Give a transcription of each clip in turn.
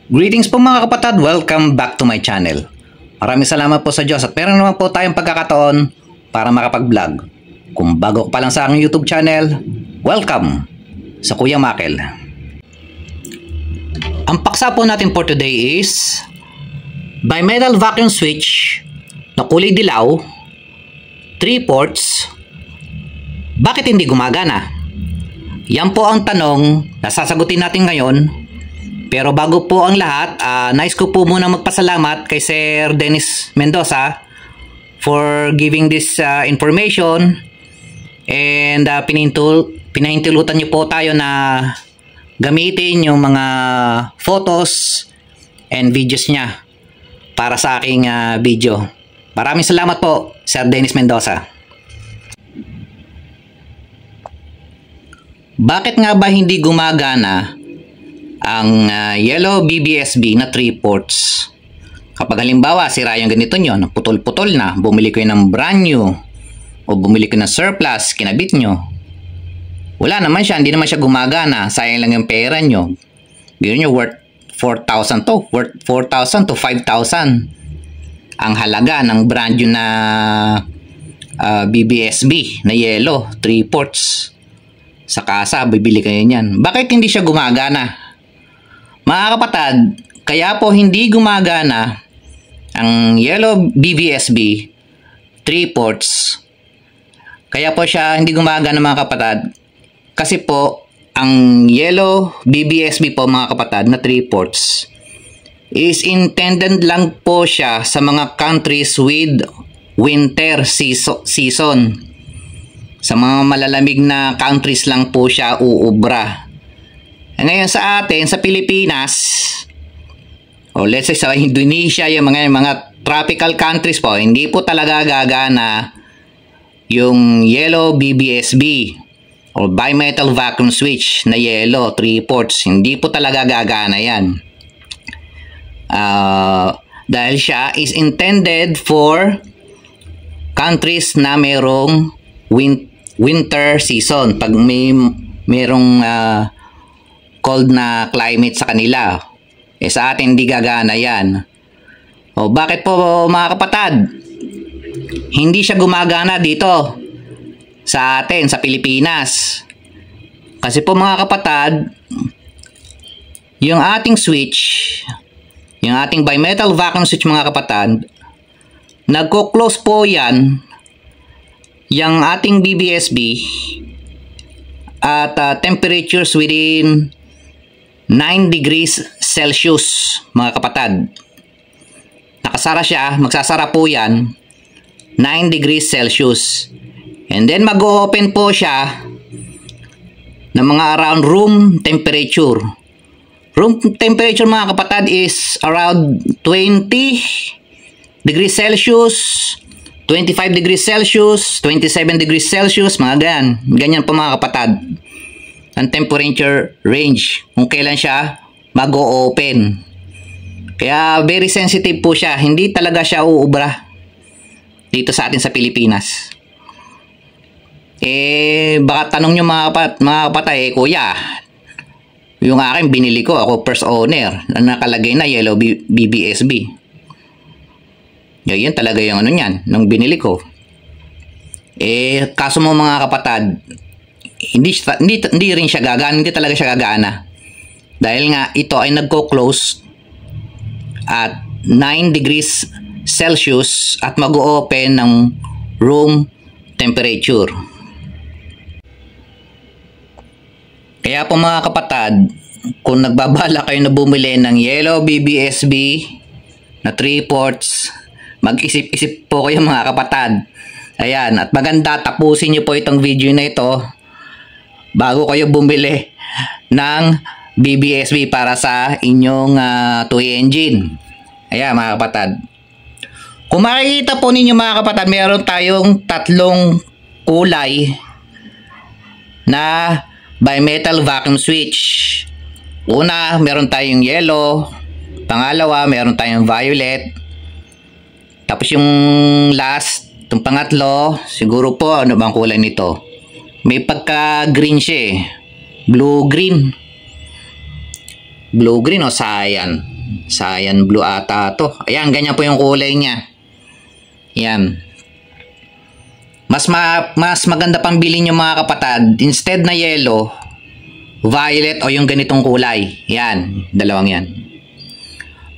Greetings po mga kapatid, welcome back to my channel. Maraming salamat po sa Diyos at meron naman po tayong pagkakataon para makapag-vlog. Kung bago ka pa lang sa aking YouTube channel, welcome sa Kuya Makel. Ang paksa po natin for today is bimetal vacuum switch na kulay dilaw, 3 ports. Bakit hindi gumagana? Yan po ang tanong na sasagutin natin ngayon. Pero bago po ang lahat, nais ko po muna magpasalamat kay Sir Dennis Mendoza for giving this information and pinahintulutan niyo po tayo na gamitin yung mga photos and videos niya para sa aking video. Maraming salamat po, Sir Dennis Mendoza. Bakit nga ba hindi gumagana ang yellow BBSB na 3 ports? Kapag halimbawa sira yung ganito nyo, putol-putol na, bumili kayo ng brand new o bumili kayo ng surplus, kinabit nyo, wala naman siya, hindi naman siya gumagana, sayang lang yung pera nyo. Biro nyo worth 4,000 to, worth 4,000 to 5,000 ang halaga ng brand new na BBSB na yellow 3 ports. Sa kasa, bibili kayo niyan. Bakit hindi siya gumagana? Mga kapatid, kaya po hindi gumagana ang yellow BBSB 3 ports. Kaya po siya hindi gumagana mga kapatid. Kasi po, ang yellow BBSB po mga kapatid na 3 ports is intended lang po siya sa mga countries with winter season. Sa mga malalamig na countries lang po siya uubra. Ngayon sa atin, sa Pilipinas, o let's say sa Indonesia, yung mga tropical countries po, hindi po talaga gagana yung yellow BBSB o bimetal vacuum switch na yellow 3 ports. Hindi po talaga gagana yan. Dahil siya is intended for countries na merong winter season. Pag merong cold na climate sa kanila, sa atin hindi gagana yan. O bakit po mga kapatid hindi siya gumagana dito sa atin, sa Pilipinas? Kasi po mga kapatid, yung ating switch, yung ating bimetal vacuum switch mga kapatid, nagko-close po yan yung ating BBSB at temperatures within 9 degrees Celsius mga kapatid. Nakasara siya, magsasara po yan 9 degrees Celsius. And then mag-open po siya ng mga around room temperature. Room temperature mga kapatid is around 20 degrees Celsius, 25 degrees Celsius, 27 degrees Celsius, mga ganyan po mga kapatid ang temperature range kung kailan siya mag-o-open. Kaya very sensitive po siya, hindi talaga siya uubra dito sa atin sa Pilipinas. Baka tanong nyo mga kapatid, kuya, yung akin binili ko, ako first owner, na nakalagay na yellow BBSB. Yan talaga yung ano niyan, nung binili ko. Kaso mo mga kapatid, hindi rin siya gagana, hindi talaga siya gagana. Dahil nga ito ay nagko-close at 9 degrees Celsius at mag-o-open ng room temperature. Kaya po mga kapatid, kung nagbabala kayo na bumili ng yellow BBSB na 3 ports, mag-isip-isip po kayo mga kapatid. Ayan, at maganda tapusin nyo po itong video na ito bago kayo bumili ng BBSB para sa inyong toy engine. Ayan mga kapatid. Kung makikita po ninyo mga kapatid, meron tayong 3 kulay na bimetal vacuum switch. Una, meron tayong yellow. Pangalawa, meron tayong violet. Tapos yung last, itong pangatlo, siguro po ano bang kulay nito? May pagka-green siya eh. Blue-green. Blue-green o cyan. Cyan blue ata to. Ayan, ganyan po yung kulay niya. Yan. Mas maganda pang bilhin yung mga kapatid. Instead na yellow, violet o yung ganitong kulay. Yan, dalawang yan.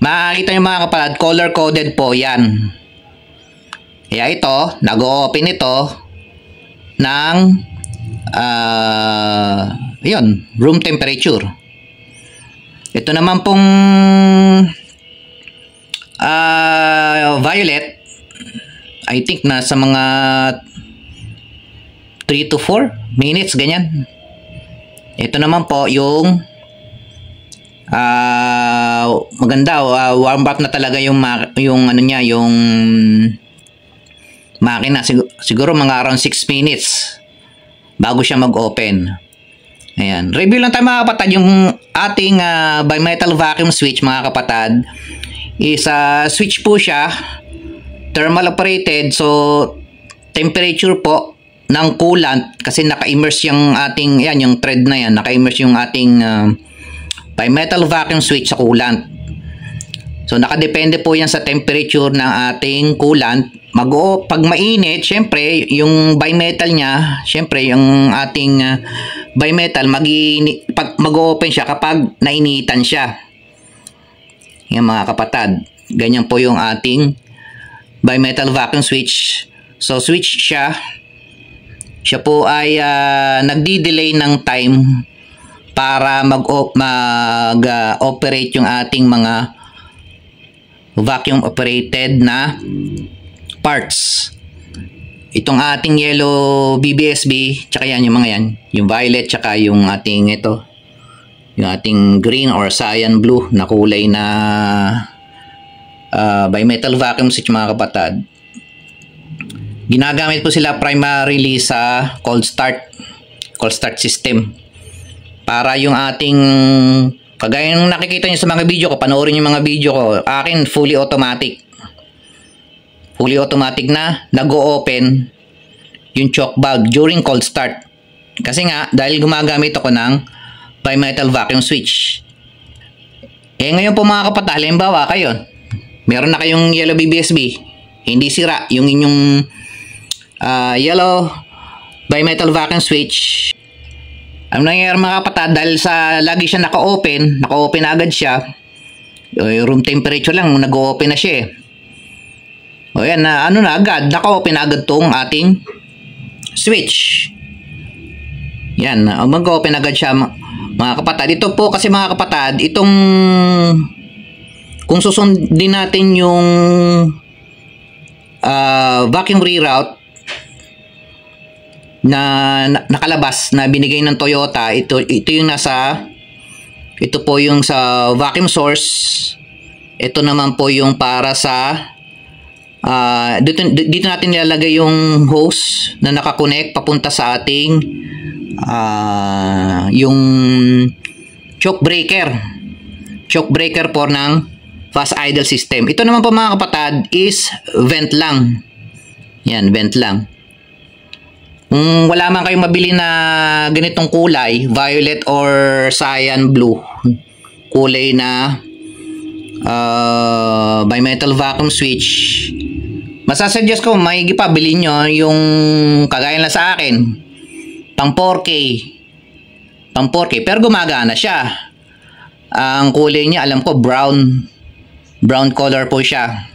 Makikita nyo mga kapatid, color coded po yan. Kaya ito, nag-o-open ito ng yun, room temperature. Ito naman pong violet, I think nasa mga 3 to 4 minutes, ganyan. Ito naman po yung maganda, warm up na talaga yung ano niya, yung makina. Siguro mga around 6 minutes bago siya mag-open. Ayan. Review lang tayo mga kapatid. Yung ating bimetal vacuum switch mga kapatid is switch po siya, thermal operated. So temperature po ng coolant, kasi naka-immerse yung ating, yan, yung thread na yan, naka-immerse yung ating bimetal vacuum switch sa coolant. So nakadepende po yan sa temperature ng ating coolant. Pag mainit, syempre yung bimetal niya, syempre yung ating bimetal mag-open siya kapag nainitan siya. Yan mga kapatid, ganyan po yung ating bimetal vacuum switch. So switch siya po ay nagdi-delay ng time para mag-operate yung ating mga vacuum operated na parts. Itong ating yellow BBSB, tsaka yan yung mga yan, yung violet, tsaka yung ating ito, yung ating green or cyan blue na kulay na bimetal vacuum switch mga kapatid. Ginagamit po sila primarily sa cold start system, para yung ating, kagaya yung nakikita nyo sa mga video ko, panoorin yung mga video ko, akin fully automatic na nag-o-open yung choke valve during cold start. Kasi nga, dahil gumagamit ako ng bimetal vacuum switch. Ngayon po mga kapatid, halimbawa kayo, meron na kayong yellow BBSB, hindi sira yung inyong yellow bimetal vacuum switch. Ang nangyayari mga kapatid, dahil sa lagi siya naka-open na agad siya, room temperature lang, nag-o-open na siya o yan, ano na agad, naka-open na agad tong ating switch. Yan, mag-open agad siya mga kapatid. Ito po kasi mga kapatid, itong kung susundin natin yung vacuum reroute na nakalabas na binigay ng Toyota, ito yung ito po yung sa vacuum source. Ito naman po yung para sa dito natin nilalagay yung hose na nakakonect papunta sa ating yung choke breaker po ng fast idle system. Ito naman po mga kapatid is vent lang. Yan, vent lang. Kung wala man kayong mabili na ganitong kulay, violet or cyan blue, kulay na bimetal vacuum switch, masasuggest ko maigi pa bilhin nyo yung kagaya na sa akin, pang 4K, pero gumagana siya. Ang kulay niya, alam ko brown color po siya.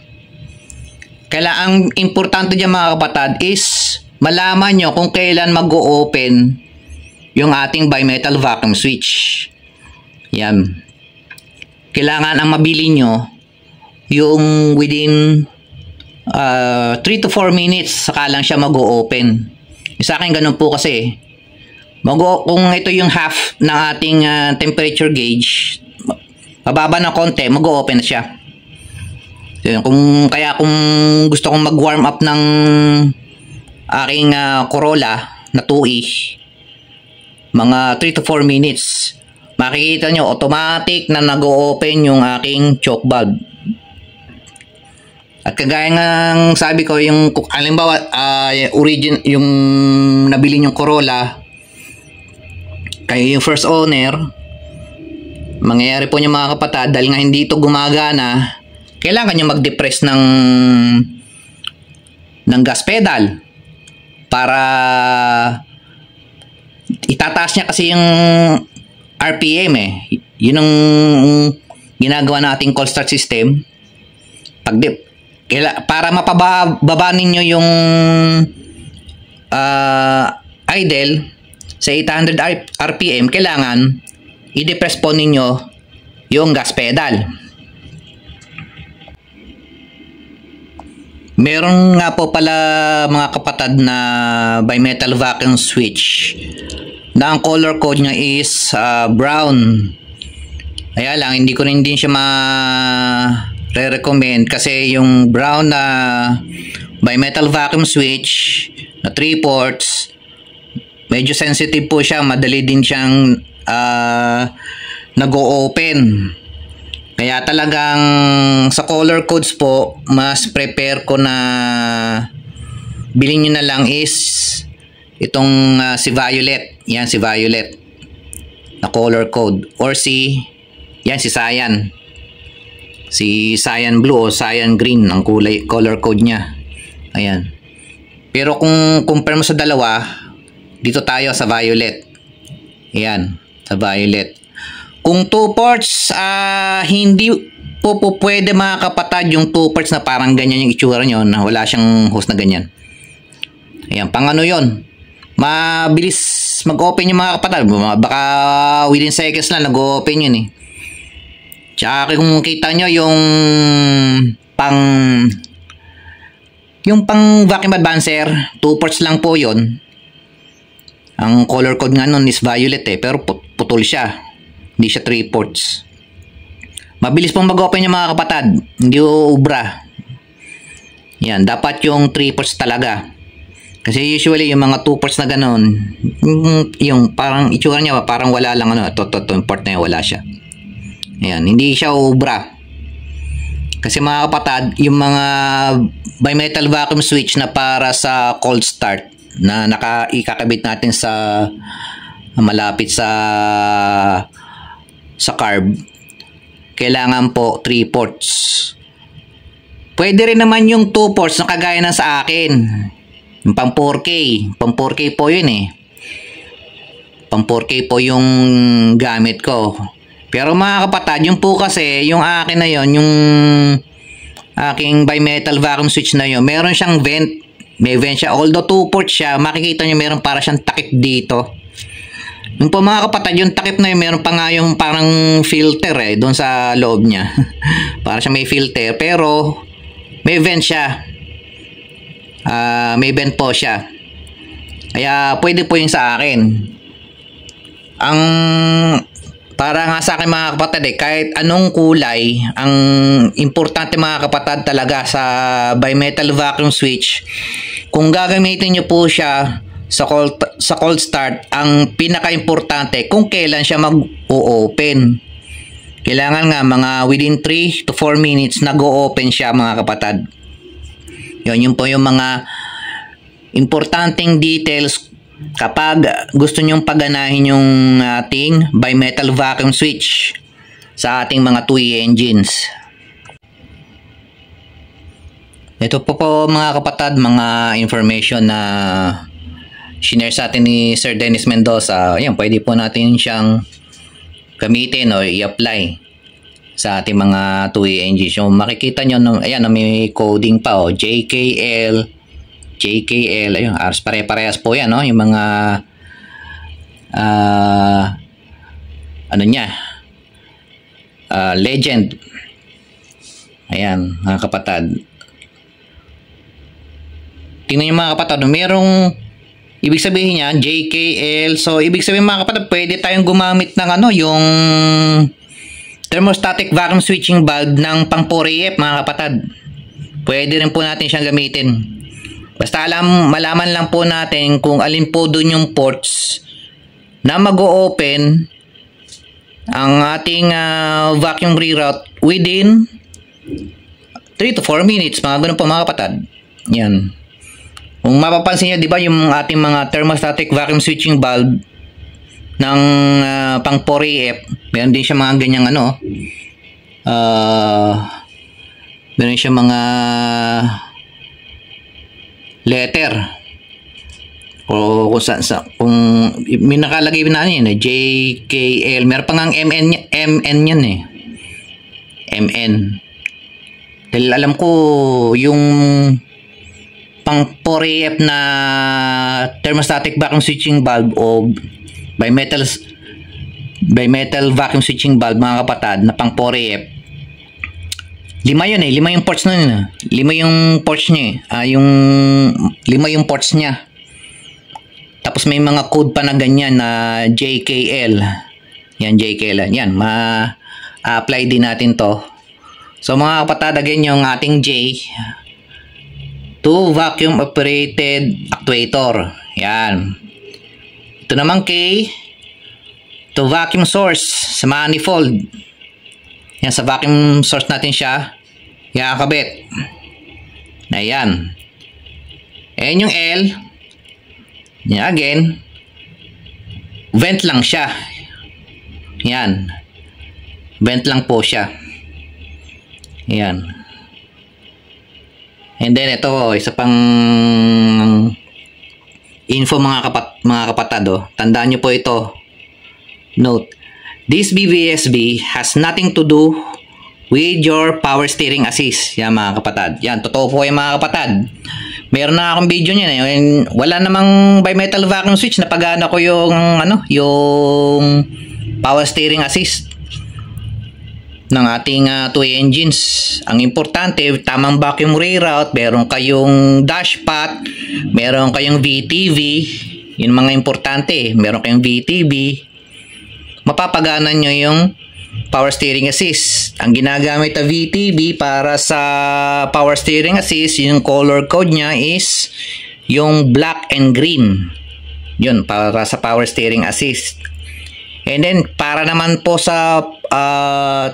Kaya ang importante dyan mga kapatid is malaman nyo kung kailan mag-o-open yung ating bimetal vacuum switch. Yan. Kailangan ang mabili nyo yung within 3 to 4 minutes saka lang siya mag-o-open. Sa akin ganun po kasi. Kung ito yung half ng ating temperature gauge, mababa na konti, mag-o-open na siya. Kung gusto kong mag-warm up ng aking Corolla na 2E, mga 3 to 4 minutes, makikita nyo automatic na nag-o-open yung aking choke valve. At kagaya ng sabi ko, yung halimbawa yung nabili yung Corolla, kayo yung first owner, mangyayari po niyo mga kapatid, dahil nga hindi ito gumagana, kailangan nyo mag-depress ng gas pedal para itataas niya kasi yung RPM eh. Yun ang ginagawa nating cold start system. Para mapababa ninyo yung idle sa 800 RPM, kailangan i-depress po ninyo yung gas pedal. Meron nga po pala mga kapatid na bimetal vacuum switch na ang color code niya is brown. Kaya lang hindi ko rin din siya re-recommend kasi yung brown na bimetal vacuum switch na 3 ports, medyo sensitive po siya, madali din siyang nag-o-open. Kaya talagang sa color codes po, mas prepare ko na bilhin nyo na lang is itong si Violet. Yan si Violet na color code, or si Cyan. Si Cyan Blue o Cyan Green ang color code niya. Ayan. Pero kung compare mo sa dalawa, dito tayo sa Violet. Ayan, sa Violet. Kung 2 ports, hindi po pwede mga kapatid yung 2 ports na parang ganyan yung itsura nyo, na wala siyang hose na ganyan. Ayan, pang ano yun? Mabilis mag-open yung mga kapatid. Baka within seconds lang nag-open yun eh. Tsaka kung kita nyo yung pang vacuum advancer, 2 ports lang po yun. Ang color code nga nun is Violet eh, pero putol siya. Hindi siya 3 ports. Mabilis pong mag-open yung mga kapatid. Hindi uubra. Yan, dapat yung 3 ports talaga. Kasi usually yung mga 2 ports na ganun, yung parang itsura niya parang wala lang ano, yung port na yun, wala siya. Yan, hindi siya uubra. Kasi mga kapatid, yung mga bimetal vacuum switch na para sa cold start na ikakabit natin sa malapit sa carb, kailangan po 3 ports. Pwede rin naman yung 2 ports na kagaya ng sa akin, yung pang 4K. Pang 4K po yun eh. Pang 4K po yung gamit ko. Pero mga kapatid, yung po kasi yung akin na yon, yung aking bimetal vacuum switch na yon, meron siyang vent. May vent siya. Although 2 ports siya, makikita nyo meron para siyang takip dito. Yung po mga kapatid, yung takip na yun, meron pa nga yung parang filter eh, doon sa loob niya. Para siya may filter, pero may vent siya. May vent po siya. Kaya pwede po yung sa akin. Ang para nga sa akin mga kapatid eh, kahit anong kulay, ang importante mga kapatid talaga sa bimetal vacuum switch, kung gagamitin nyo po siya sa cold start, ang pinaka-importante kung kailan siya mag-o-open. Kailangan nga mga within 3 to 4 minutes nag-o-open siya mga kapatid. Yun po yung mga importanteng details kapag gusto nyong paganahin yung ating bimetal vacuum switch sa ating mga 2E engines. Ito po mga kapatid, mga information na shinare sa atin ni Sir Dennis Mendoza. Ayan, pwede po natin siyang gamitin o i-apply sa ating mga 2E engines. Yung makikita nyo, ayan, may coding pa o JKL, ayun, pare-parehas po yan, no? Yung mga ano niya, legend. Ayan, mga kapatid. Tingnan nyo mga kapatid, merong ibig sabihin niya, JKL. So, ibig sabihin mga kapatid, pwede tayong gumamit ng ano, yung thermostatic vacuum switching valve ng pang 4AF mga kapatid. Pwede rin po natin siyang gamitin. Basta malaman lang po natin kung alin po doon yung ports na mag-o-open ang ating vacuum reroute within 3 to 4 minutes. Mga ganun po mga kapatid. Yan. Kung mapapansin nyo, di ba yung ating mga thermostatic vacuum switching valve, ng pang 4AF. Meron din siya mga ganyang ano. Meron siya mga letter. O kung may nakalagay na yun, JKL. Meron pa nga MN yan eh. MN. Dahil alam ko yung pang 4AF na thermostatic vacuum switching valve o bimetal vacuum switching valve, mga kapatid, na pang 4AF, 5 yun eh. 5 yung ports na yun. 5 yung ports niya eh. 5 yung ports niya. Tapos may mga code pa na ganyan na JKL. Yan, JKL. Yan, ma-apply din natin to. So mga kapatid, again, yung ating J to vacuum operated actuator. Yan. Ito naman K to vacuum source sa manifold. Yan, sa vacuum source natin siya ikakabit. Ayan. Ayan yung L. Yan, again, vent lang siya. Yan. Vent lang po siya. Yan. And then ito, isa pang info mga kapatid. Tandaan nyo po ito. Note, this BVSB has nothing to do with your power steering assist. Yan mga kapatid. Yan, totoo po yung mga kapatid. Meron na akong video niyan eh. Wala namang bimetal vacuum switch na pagana ko yung yung power steering assist ng ating 2 engines. Ang importante, tamang vacuum reroute, meron kayong dashpot, meron kayong VTV. Yun mga importante. Meron kayong VTV. Mapapagana nyo yung power steering assist. Ang ginagamit na VTV para sa power steering assist, yung color code niya is yung black and green. Yun, para sa power steering assist. And then, para naman po sa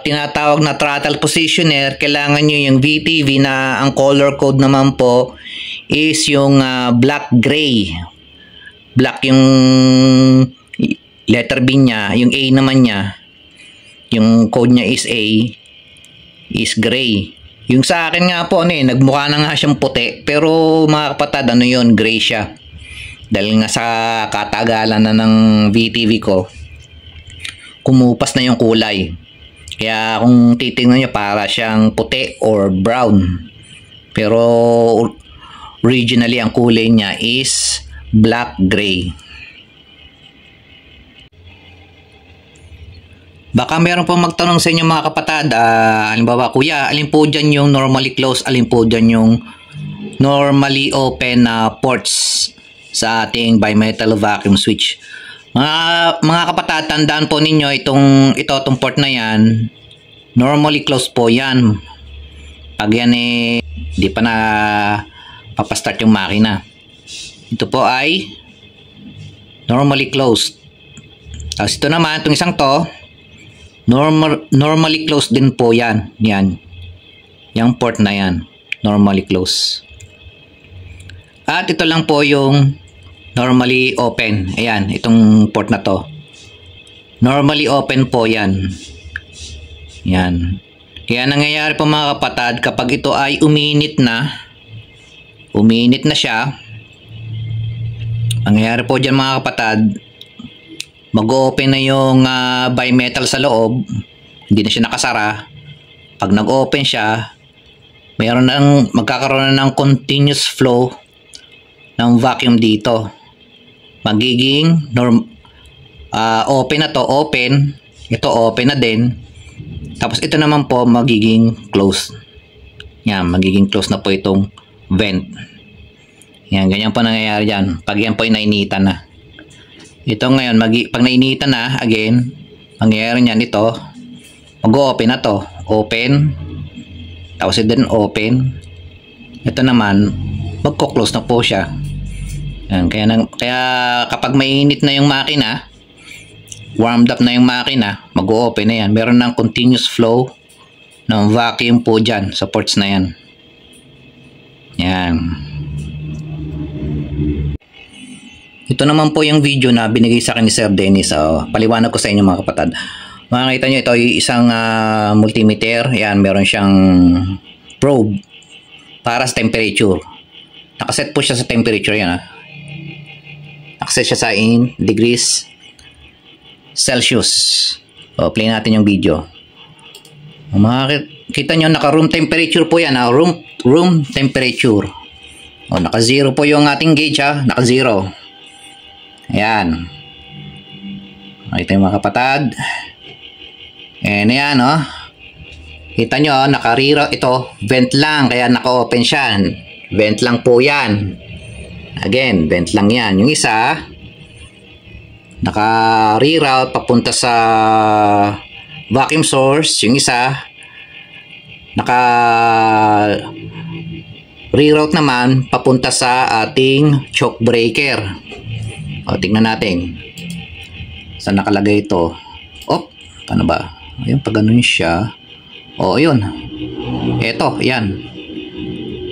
tinatawag na throttle positioner, kailangan nyo yung VTV na ang color code naman po is yung black gray. Black yung letter B niya, yung A naman niya, yung code niya is A, is gray. Yung sa akin nga po, nagmukha na nga siyang puti, pero mga kapatid, yun, gray siya. Dahil nga sa katagalan na ng VTV ko, kumupas na yung kulay. Kaya kung titingnan nyo, para siyang puti or brown. Pero originally, ang kulay niya is black-gray. Baka meron pong magtanong sa inyo mga kapatid, halimbawa, kuya, alin po dyan yung normally closed, alin po dyan yung normally open ports sa ating bimetal vacuum switch. Mga kapatid, tandaan po ninyo itong port na yan, normally closed po yan. Pag yan di pa na papastart yung makina. Ito po ay normally closed. Tapos ito naman, itong isang to, normally closed din po yan. Yan. Yung port na yan, normally closed. At ito lang po yung normally open. Ayan, itong port na to. Normally open po yan. Yan. Kaya nangyayari po mga kapatid, kapag ito ay uminit na siya, nangyayari po dyan mga kapatid, mag-open na yung bimetal sa loob, hindi na siya nakasara. Pag nag-open siya, magkakaroon na ng continuous flow ng vacuum dito. Magiging open na to, open. Ito open na din. Tapos ito naman po magiging close. Yan, magiging close na po itong vent. Yan, ganyan po nangyayari dyan. Pag yan po ay nainitan na. Ito ngayon, pag nainitan na, again, mangyayari niyan ito, mag-open na to. Open. Tapos ito din open. Ito naman, magko-close na po siya. Yan, kaya kapag mainit na yung makina, warmed up na yung makina, mag-open na yan. Meron ng continuous flow ng vacuum po dyan sa ports na yan. Yan. Ito naman po yung video na binigay sa akin ni Sir Dennis. Paliwanag ko sa inyo mga kapatid. Makikita nyo, ito yung isang multimeter. Yan, meron siyang probe para sa temperature. Nakaset po siya sa temperature. Yan, nakaset siya sa in degrees Celsius. Play natin yung video. Makikita nyo, naka room temperature po yan. Room temperature. Naka 0 po yung ating gauge. Naka 0. Ayan. Makita yung mga kapatid. And ayan, kita nyo, naka-reroute ito. Vent lang, kaya naka-open siya. Vent lang po yan. Again, vent lang yan. Yung isa, naka-reroute papunta sa vacuum source. Yung isa, naka-reroute naman papunta sa ating choke breaker. Tingnan natin. Saan nakalagay ito? Paano ba? Ayun, pag ganun siya. Ayun. Ito, yan.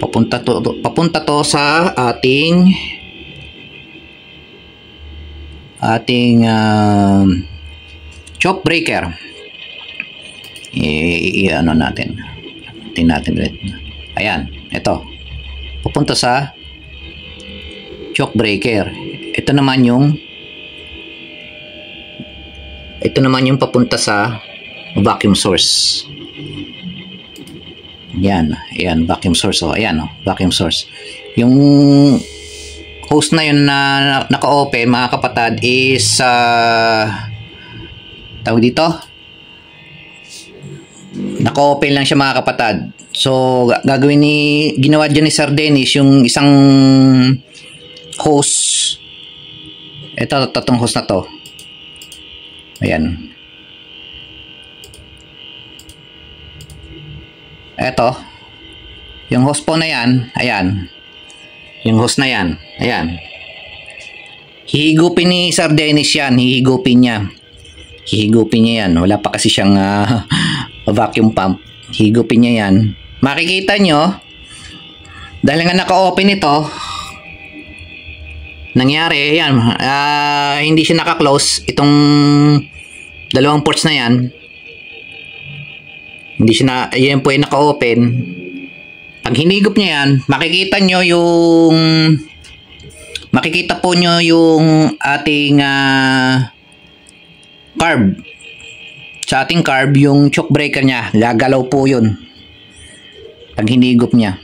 Papunta to sa ating choke breaker. Ano natin. Tingnan natin ulit. Ayan, ito. Papunta sa choke breaker. Ito naman yung papunta sa vacuum source. Yan, vacuum source. Ayan, vacuum source. Yung hose na yun na naka-open, mga kapatid, is tawag dito, naka-open lang siya, mga kapatid. So ginawa dyan ni Sir Dennis yung isang hose. Ito, tatong hose na to. Ayan. Ito. Yung hose po na yan. Ayan. Yung hose na yan. Ayan. Hihigupin ni Sir Dennis yan. Hihigupin niya. Hihigupin niya yan. Wala pa kasi siyang vacuum pump. Hihigupin niya yan. Makikita nyo, dahil nga naka-open ito, nangyari, yan, hindi siya naka-close. Itong dalawang ports na yan, hindi siya yan po ay naka-open. Pag hinigop niya yan, makikita po nyo yung ating carb. Sa ating carb, yung choke breaker niya, gagalaw po yun pag hinigop niya.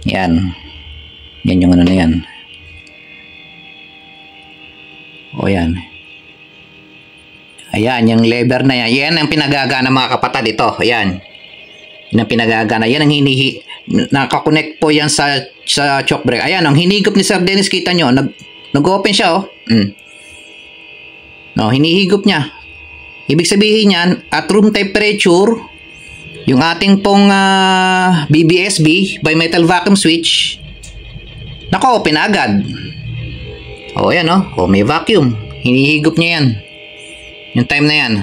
Yan. Yan yung ano na yan. Yan. Ayan, yung lever na yan. Yan ang pinagagana, mga kapatid. Ito, ayan. Yan ang pinagagana. Yan ang nakakonect po yan sa choke breaker. Ayan, ang hinigop ni Sir Dennis, kita nyo. Nag-open siya, hinihigop niya. Ibig sabihin yan, at room temperature, yung ating pong BBSB, bimetal vacuum switch, naka-open agad. Ayan, may vacuum. Hinihigop niya yan. Yung time na yan.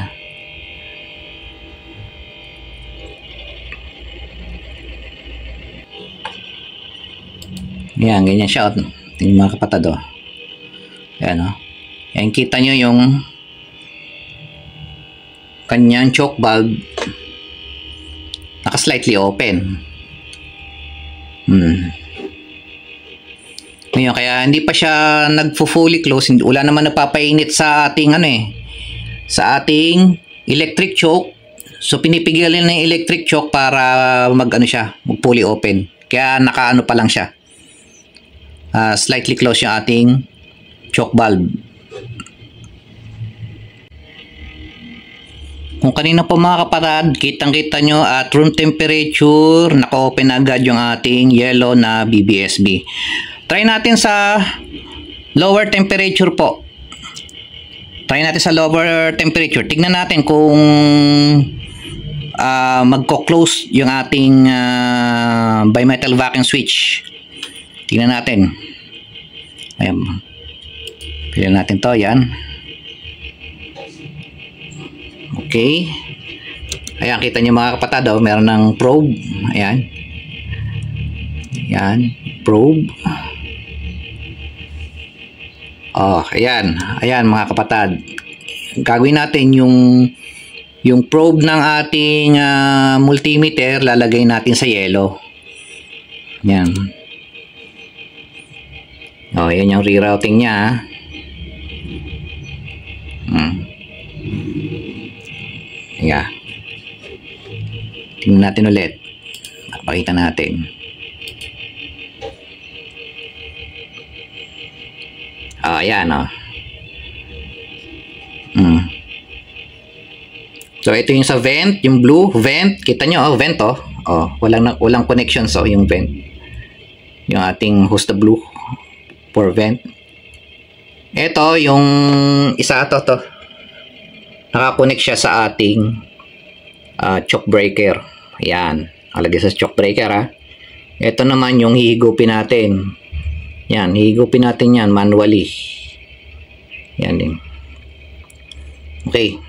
Yan, ganyan siya. Tingnan mga kapatid, Ayan, Yan, kita nyo yung kanyang choke valve. Naka-slightly open. Ngayon, kaya hindi pa siya nagfo-fully close. Wala naman nagpapainit sa ating sa ating electric choke. So pinipigilan ng electric choke para mag-fully open. Kaya naka pa lang siya. Slightly close yung ating choke valve. Kung kanina po, mga kapatid, kitang-kita nyo at room temperature, naka-open agad yung ating yellow na BBSB. Try natin sa lower temperature po. Try natin sa lower temperature. Tignan natin kung magko-close yung ating bimetal vacuum switch. Tignan natin. Ayan. Pilihan natin to. Yan. Okay. Ayan, kita nyo mga kapatid, meron ng probe. Ayan. Ayan, probe. Oh, ayan. Ayan mga kapatid. Gagawin natin yung probe ng ating multimeter, lalagay natin sa yellow. Yan. Oh, yan yung rerouting niya. Yeah. Tingnan natin ulit. Pakita natin. Oh, ayan, oh. So, ito yung sa vent, yung blue, vent. Kita nyo, oh, vent, oh. Oh, walang connection, so, yung vent. Yung ating host blue for vent. Ito, yung isa to. Nakakonect siya sa ating choke breaker. Ayan. Alagay sa choke breaker, ha. Ito naman yung hihigupin natin. Yan, hihigupin natin yan manually. Yan din. Okay.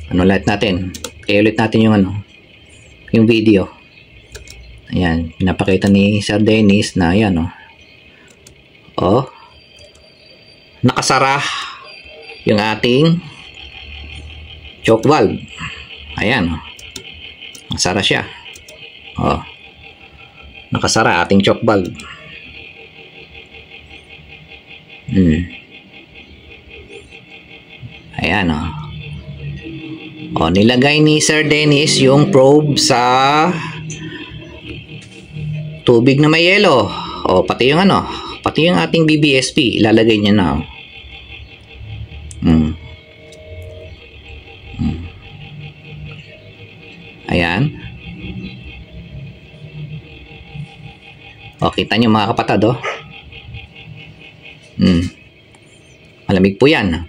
Ano ulit natin? Ulit natin yung yung video. Ayan, pinapakita ni Sir Dennis na yan, oh. Oh. Nakasara yung ating choke valve. Ayan, oh. Nakasara siya. Oh. Nakasara ating choke valve. Ayan, oh. Oh, nilagay ni Sir Dennis yung probe sa tubig na may yellow. Oh, pati yung pati yung ating BBSP, ilalagay niya na. Ayan. Oh, kita niyo mga kapatid, oh. Malamig po yan.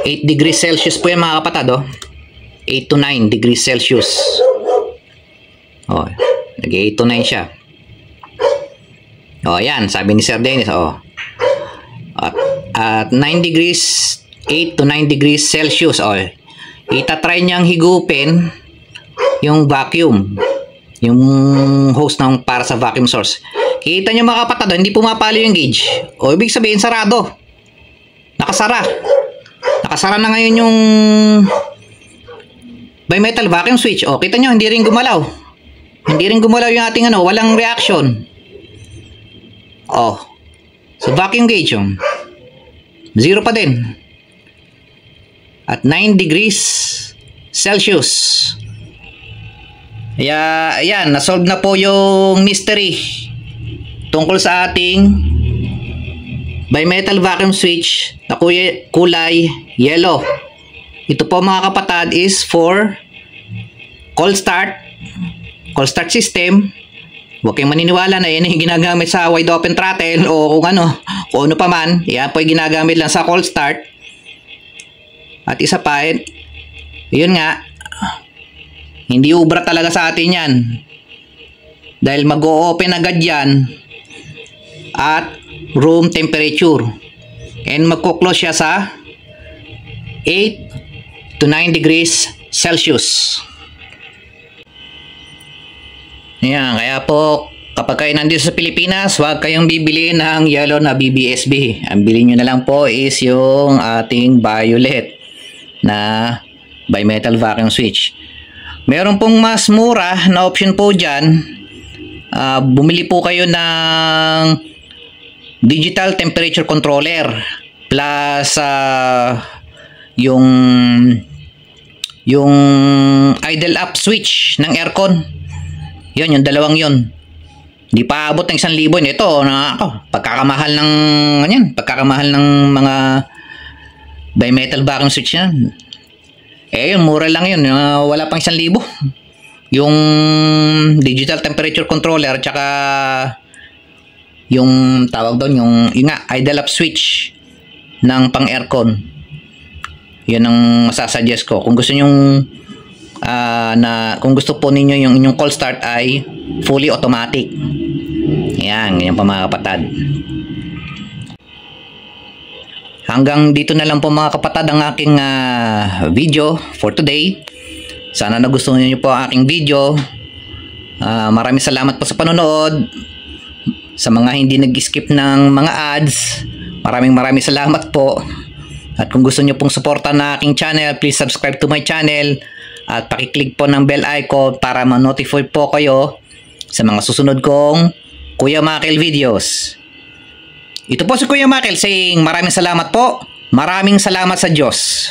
8 degrees Celsius po yan mga kapatid, oh. 8 to 9 degrees Celsius. Oh, nag-8 to 9 siya. Oh, ayan, sabi ni Sir Dennis, oh. At 9 degrees, 8 to 9 degrees Celsius, oh. Itatry niyang higupin yung vacuum, yung hose ng para sa vacuum source. Kita niyo mga kapatid, hindi pumapalo yung gauge. O, ibig sabihin sarado. Nakasara. Nakasara na ngayon yung bimetal vacuum switch. O, kita niyo, hindi rin gumalaw. Hindi rin gumalaw yung ating walang reaction. O, so vacuum gauge, zero pa din. At 9 degrees Celsius. Kaya, ayan, nasolve na po yung mystery tungkol sa ating bimetal vacuum switch na kulay yellow. Ito po mga kapatid is for cold start system. Huwag kayong maniniwala na yan yung ginagamit sa wide open throttle o kung ano pa man. Yan po yung ginagamit lang sa cold start. At isa pa, yun nga, hindi ubra talaga sa atin yan. Dahil mag-o-open agad yan at room temperature. And magko-close siya sa 8 to 9 degrees Celsius. Yan, kaya po kapag kayo nandito sa Pilipinas, huwag kayong bibili ng yellow na BBSB. Ang bilhin nyo na lang po is yung ating violet na bimetal vacuum switch. Meron pong mas mura na option po dyan. Bumili po kayo ng digital temperature controller plus yung idle up switch ng aircon. Yun, yung dalawang yun. Di pa abot ng 1,000 yun. Ito, pagkakamahal ng mga bimetal vacuum switch yan. Yun, mura lang yun. Wala pang 1,000. Yung digital temperature controller tsaka yung tawag doon, yung nga, idle up switch ng pang aircon. Yan ang masasuggest ko. Kung gusto nyo kung gusto po ninyo yung inyong cold start ay fully automatic. Yan, ganyan pa mga kapatid. Hanggang dito na lang po mga kapatid ang aking video for today. Sana nagustuhan niyo po ang aking video. Maraming salamat po sa panonood. Sa mga hindi nag-skip ng mga ads, Maraming salamat po. At kung gusto nyo pong suportan na aking channel, please subscribe to my channel at pakiclick po ng bell icon para ma-notify po kayo sa mga susunod kong Kuya Makel videos. Ito po si Kuya Makel saying maraming salamat po. Maraming salamat sa Diyos.